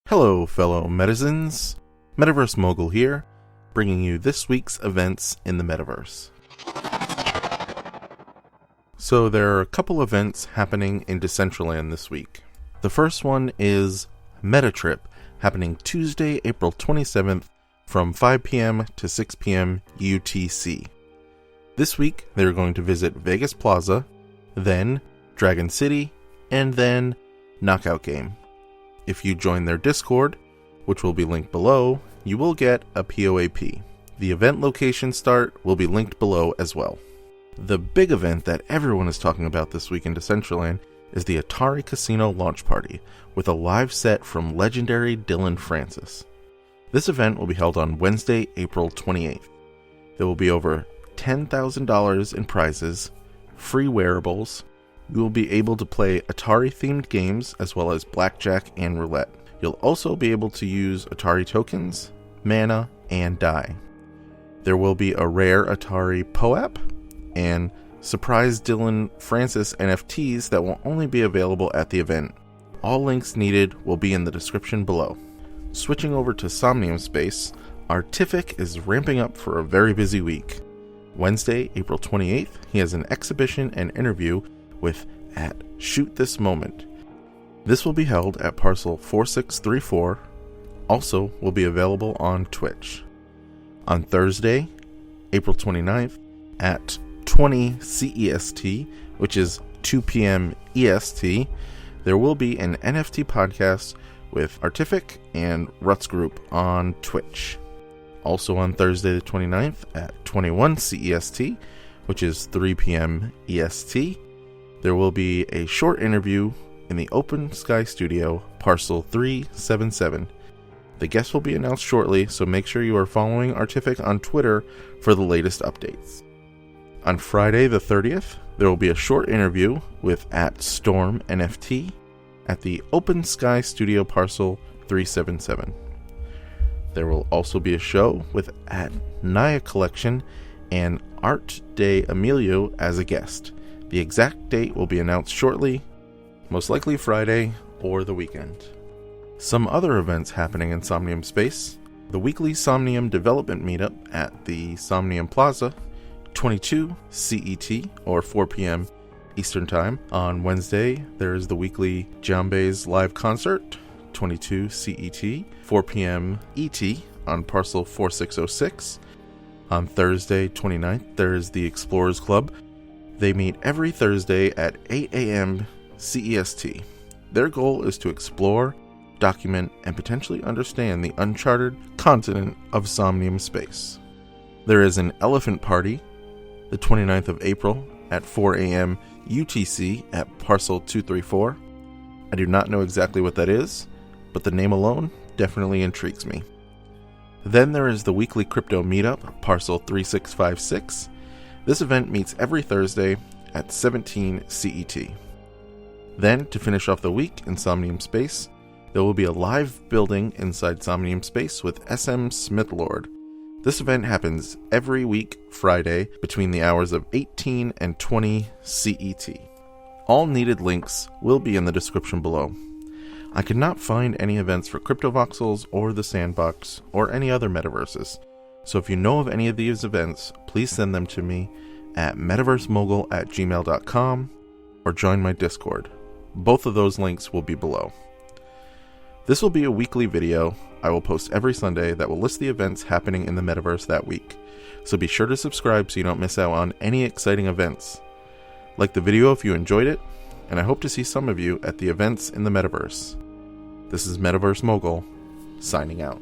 Hello, fellow Metazens. Metaverse Mogul here, bringing you this week's events in the Metaverse. So there are a couple events happening in Decentraland this week. The first one is Metatrip, happening Tuesday, April 27th from 5 p.m. to 6 p.m. UTC. This week, they're going to visit Vegas Plaza, then Dragon City, and then Knockout Game. If you join their Discord, which will be linked below, you will get a POAP. The event location start will be linked below as well. The big event that everyone is talking about this week in Decentraland is the ATARI Casino launch party, with a live set from legendary Dylan Francis. This event will be held on Wednesday, April 28th. There will be over $10,000 in prizes, free wearables. You will be able to play Atari-themed games as well as blackjack and roulette. You'll also be able to use Atari tokens, mana, and die. There will be a rare Atari POAP and surprise Dylan Francis NFTs that will only be available at the event. All links needed will be in the description below. Switching over to Somnium space, Artific is ramping up for a very busy week. Wednesday, April 28th, he has an exhibition and interview with Shoot This Moment. This will be held at parcel 4634, also will be available on Twitch. On Thursday, April 29th, at 20 CEST, which is 2 p.m. EST, there will be an NFT podcast with Artific and Ruts Group on Twitch. Also on Thursday the 29th at 21 CEST, which is 3 p.m. EST, there will be a short interview in the Open Sky Studio, parcel 377. The guest will be announced shortly, so make sure you are following Artific on Twitter for the latest updates. On Friday the 30th, there will be a short interview with @Storm NFT at the Open Sky Studio parcel 377. There will also be a show with @Nyla Collection and Art de Emilio as a guest. The exact date will be announced shortly, most likely Friday or the weekend. Some other events happening in Somnium space: the weekly Somnium Development Meetup at the Somnium Plaza, 22 CET or 4 p.m. Eastern Time. On Wednesday, there is the weekly Jambe's live concert, 22 CET, 4 p.m. ET on parcel 4606. On Thursday, 29th, there is the Explorers Club. They meet every Thursday at 8 a.m. CEST. Their goal is to explore, document, and potentially understand the uncharted continent of Somnium space. There is an Elephant Party, the 29th of April, at 4 a.m. UTC at parcel 234. I do not know exactly what that is, but the name alone definitely intrigues me. Then there is the weekly Crypto Meetup, parcel 3656. This event meets every Thursday at 17 CET. Then, to finish off the week in Somnium Space, there will be a live building inside Somnium Space with SM Smithlord. This event happens every week Friday between the hours of 18 and 20 CET. All needed links will be in the description below. I could not find any events for CryptoVoxels or the Sandbox or any other metaverses, so if you know of any of these events, please send them to me at metaversemogul@gmail.com or join my Discord. Both of those links will be below. This will be a weekly video I will post every Sunday that will list the events happening in the Metaverse that week, so be sure to subscribe so you don't miss out on any exciting events. Like the video if you enjoyed it, and I hope to see some of you at the events in the Metaverse. This is Metaverse Mogul, signing out.